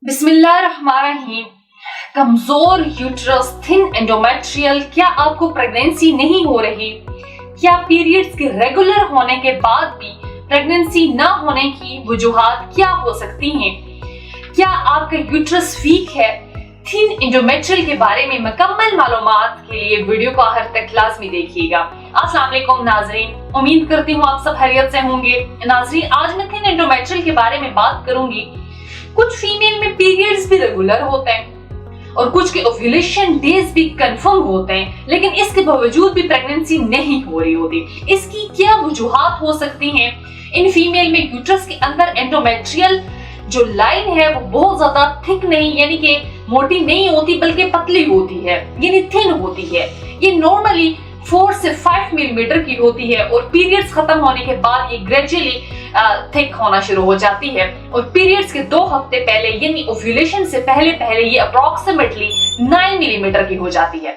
बिस्मिल्लाहिर्रहमानिर्रहीम। कमजोर uterus, thin endometrial, क्या आपको प्रेगनेंसी नहीं हो रही? क्या पीरियड्स के रेगुलर होने के बाद भी प्रेगनेंसी न होने की वजूहात क्या हो सकती हैं? क्या आपका यूट्रस वीक है? थिन एंडोमेट्रियल के बारे में मुकम्मल मालूमात के लिए वीडियो को आखिर तक लाजमी देखिएगा। अस्सलाम वालेकुम नाजरीन, उम्मीद करती हूँ आप सब खैरियत से होंगे। नाजरीन, आज मैं थिन एंडोमेट्रियल के बारे में बात करूंगी। कुछ फीमेल में पीरियड्स भी रेगुलर होते हैं और कुछ के ओव्यूलेशन डेज भी कंफर्म होते हैं, लेकिन इसके बावजूद भी प्रेगनेंसी नहीं हो रही होती। इसकी क्या वजूहात हो सकती हैं? इन फीमेल में यूट्रस के अंदर एंडोमेट्रियल जो लाइन है वो बहुत ज्यादा थिक नहीं, यानी कि मोटी नहीं होती बल्कि पतली होती है, यानी थिन होती है। ये नॉर्मली 4 से 5 मिलीमीटर की होती है और पीरियड्स खत्म होने के बाद ये ग्रेजुअली थिक होना शुरू हो जाती है और पीरियड्स के 2 हफ्ते पहले यानी ओव्यूलेशन से पहले ये अप्रोक्सीमेटली 9 मिलीमीटर की हो जाती है।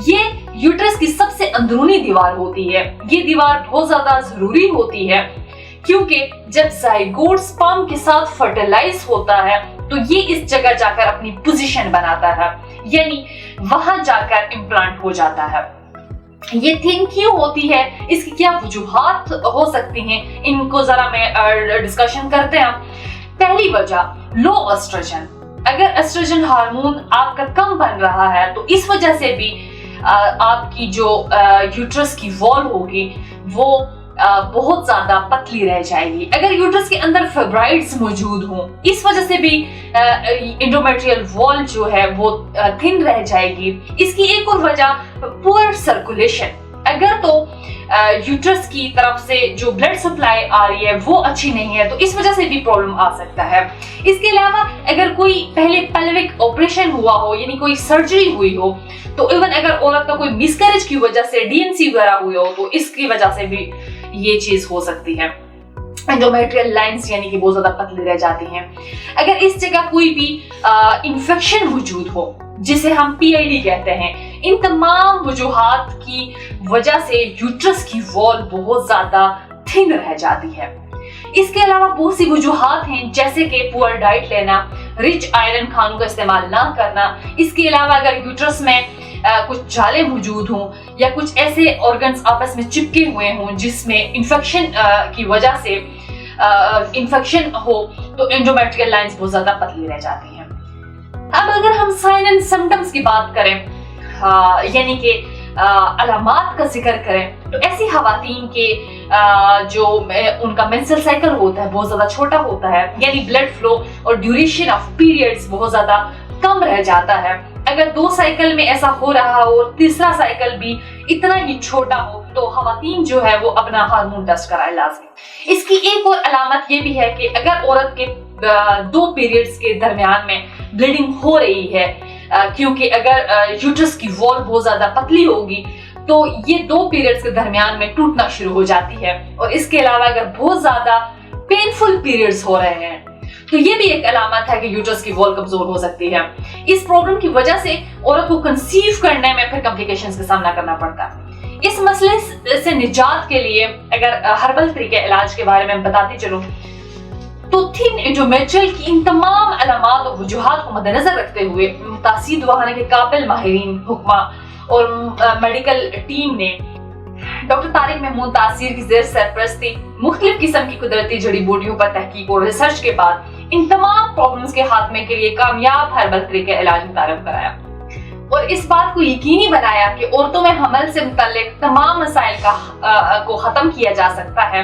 ये यूट्रस की सबसे अंदरूनी दीवार होती है। ये दीवार बहुत ज्यादा जरूरी होती है क्योंकि जब जाइगोट स्पर्म के साथ फर्टिलाइज होता है तो ये इस जगह जाकर अपनी पोजीशन बनाता है, यानी वहां जाकर इम्प्लांट हो जाता है। ये थिन क्यों होती है, इसकी क्या वजूहात हो सकती हैं, इनको जरा मैं डिस्कशन करते हैं। पहली वजह, लो एस्ट्रोजन। अगर एस्ट्रोजन हार्मोन आपका कम बन रहा है तो इस वजह से भी आपकी जो यूट्रस की वॉल होगी वो बहुत ज्यादा पतली रह जाएगी। अगर यूट्रस के अंदर फाइब्रॉइड्स मौजूद हों, इस वजह से भी एंडोमेट्रियल वॉल जो है वो थिन रह जाएगी। इसकी एक और वजह, पुअर सर्कुलेशन। अगर तो यूट्रस की तरफ से जो ब्लड सप्लाई आ रही है वो अच्छी नहीं है तो इस वजह से भी प्रॉब्लम आ सकता है। इसके अलावा अगर कोई पहले पेल्विक ऑपरेशन हुआ हो, यानी कोई सर्जरी हुई हो, तो इवन अगर औरत का कोई मिसकैरेज की वजह से डीएनसी वगैरह हुई हो तो इसकी वजह से भी ये चीज हो सकती है। एंडोमेट्रियल लाइंस यानी कि बहुत ज्यादा पतली रह जाती हैं। अगर इस जगह कोई भी इंफेक्शन मौजूद हो जिसे हम पीआईडी कहते हैं, इन तमाम वजूहात की वजह से यूट्रस की वॉल बहुत ज्यादा थिन रह जाती है। इसके अलावा बहुत सी वजूहात हैं, जैसे कि पुअर डाइट लेना, रिच आयरन खानों का इस्तेमाल ना करना। इसके अलावा अगर यूट्रस में कुछ जाले मौजूद हों या कुछ ऐसे ऑर्गन्स आपस में चिपके हुए हों जिसमें इंफेक्शन की वजह से इंफेक्शन हो तो एंडोमेट्रियल लाइंस बहुत ज्यादा पतली रह जाती हैं। अब अगर हम साइन एंड सिम्टम्स की बात करें, यानी कि अलामात का जिक्र करें, तो ऐसी खवातीन के जो उनका मेंस्ट्रुअल साइकिल होता है बहुत ज्यादा छोटा होता है, यानी ब्लड फ्लो और ड्यूरेशन ऑफ पीरियड्स बहुत ज्यादा कम रह जाता है। अगर 2 साइकिल में ऐसा हो रहा हो, तीसरा साइकिल भी इतना ही छोटा हो, तो खवातीन जो है वो अपना हार्मोन टेस्ट कराए लाजमी। इसकी एक और अलामत ये भी है कि अगर औरत के 2 पीरियड्स के दरमियान में ब्लीडिंग हो रही है, क्योंकि अगर यूट्रस की वॉल बहुत ज्यादा पतली होगी तो ये 2 पीरियड्स के दरमियान में टूटना शुरू हो जाती है। और इसके अलावा अगर बहुत ज्यादा पेनफुल पीरियड्स हो रहे हैं तो ये भी एक अलामत है कि यूट्रस की वॉल कमजोर हो सकती है। इस प्रॉब्लम की वजह से औरत को कंसीव करने में फिर कॉम्प्लिकेशंस का सामना करना पड़ता है। इस मसले से निजात के लिए अगर हर्बल तरीके इलाज के बारे में बताती चलूं तो थिन एंडोमेट्रियल की इन तमाम अलामात और वजूहात को मद्देनजर रखते हुए तासीर दवाखाना के काबिल माहिरीन, हुक्मा और मेडिकल टीम ने डॉक्टर तारिक महमूद तासीर की जेर सरपरस्ती मुख्तलिफ किस्म की कुदरती जड़ी बूटियों पर तहकीक और रिसर्च के बाद इन तमाम प्रॉब्लम्स के खात्मे के लिए कामयाब हर्बल तरीके इलाज मुतारफ कराया और इस बात को यकीनी बनाया कि औरतों में हमल से मुताल्लिक तमाम मसाइल को खत्म किया जा सकता है।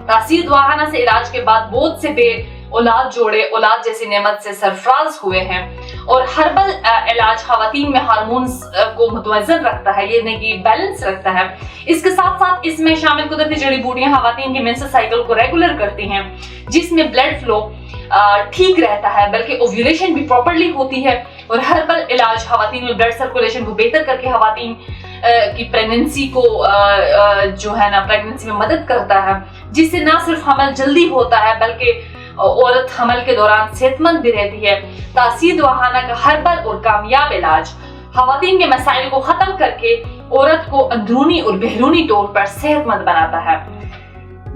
तासीर दवाखाना से इलाज के बाद बहुत से औलाद जोड़े औलाद जैसी नेमत से सरफराज हुए हैं और हर्बल इलाज खवातीन में हार्मोन्स को मुतवज़्ज़न रखता है, यानी कि बैलेंस रखता है। इसके साथ साथ इसमें शामिल कुदरती जड़ी बूटियां खवातीन के मेंस्ट्रुअल साइकिल को रेगुलर करती हैं, जिसमें ब्लड फ्लो ठीक रहता है, बल्कि ओव्यूलेशन भी प्रॉपर्ली होती है। और हर्बल इलाज खवातीन में ब्लड सर्कुलेशन को बेहतर करके खवातीन की प्रेगनेंसी को जो है ना प्रेगनेंसी में मदद करता है, जिससे ना सिर्फ हमल जल्दी होता है बल्कि औरत हमल के दौरान सेहतमंद भी रहती है। तासीर दवाखाना का हर्बल और कामयाब इलाज खवातीन के मसाइल को खत्म करके औरत को अंदरूनी और बहरूनी तौर पर सेहतमंद बनाता है।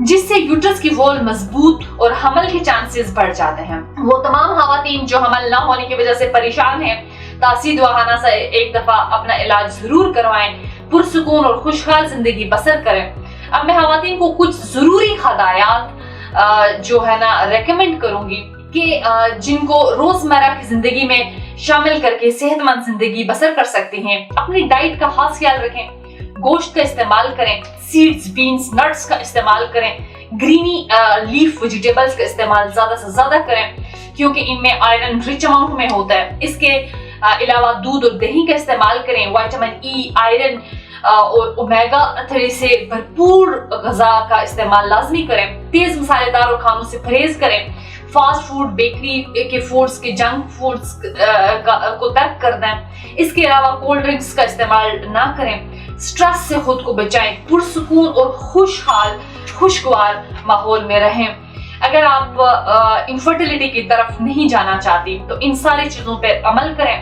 जिससे यूट्रस की वॉल मजबूत और हमल के चांसेस बढ़ जाते हैं। वो तमाम खवातीन خواتین جو حمل نہ ہونے کی وجہ سے پریشان ہیں تاثیر دواخانہ سے ایک دفعہ اپنا علاج ضرور کروائیں، پرسکون اور خوشحال زندگی بسر کریں۔ اب میں خواتین کو کچھ ضروری ہدایات جو ہے نا ریکمینڈ کروں گی کہ جن کو روزمرہ کی زندگی میں شامل کر کے صحت مند زندگی بسر کر سکتے ہیں۔ اپنی ڈائٹ کا خاص خیال رکھیں، گوشت کا استعمال کریں، سیڈز، بینز، نٹس کا استعمال کریں، گرینی لیف ویجیٹیبلز کا استعمال زیادہ سے زیادہ کریں کیونکہ ان میں آئرن رچ اماؤنٹ میں ہوتا ہے۔ اس کے علاوہ دودھ اور دہی کا استعمال کریں، وائٹامن ای، آئرن اور اومیگا 3 سے بھرپور غذا کا استعمال لازمی کریں۔ تیز مسالے دار اور کھانوں سے پرہیز کریں، فاسٹ فوڈ، بیکری کے فوڈز کے جنک فوڈز کو ترک کر دیں۔ اس کے علاوہ کولڈ ڈرنکس کا استعمال نہ کریں، سٹریس سے خود کو بچائیں، پرسکون اور خوشحال خوشگوار ماحول میں رہیں۔ اگر آپ انفرٹیلٹی کی طرف نہیں جانا چاہتی تو ان ساری چیزوں پر عمل کریں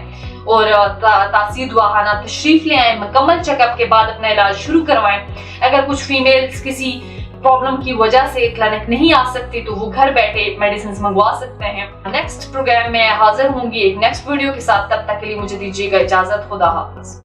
اور تاثیر دواخانہ تشریف لے آئیں، مکمل چیک اپ کے بعد اپنا علاج شروع کروائیں۔ اگر کچھ فیمیلز کسی پرابلم کی وجہ سے کلینک نہیں آ سکتی تو وہ گھر بیٹھے میڈیسنز منگوا سکتے ہیں۔ نیکسٹ پروگرام میں حاضر ہوں گی ایک نیکسٹ ویڈیو کے ساتھ، تب تک کے لیے مجھے دیجیے گا اجازت۔ خدا حافظ۔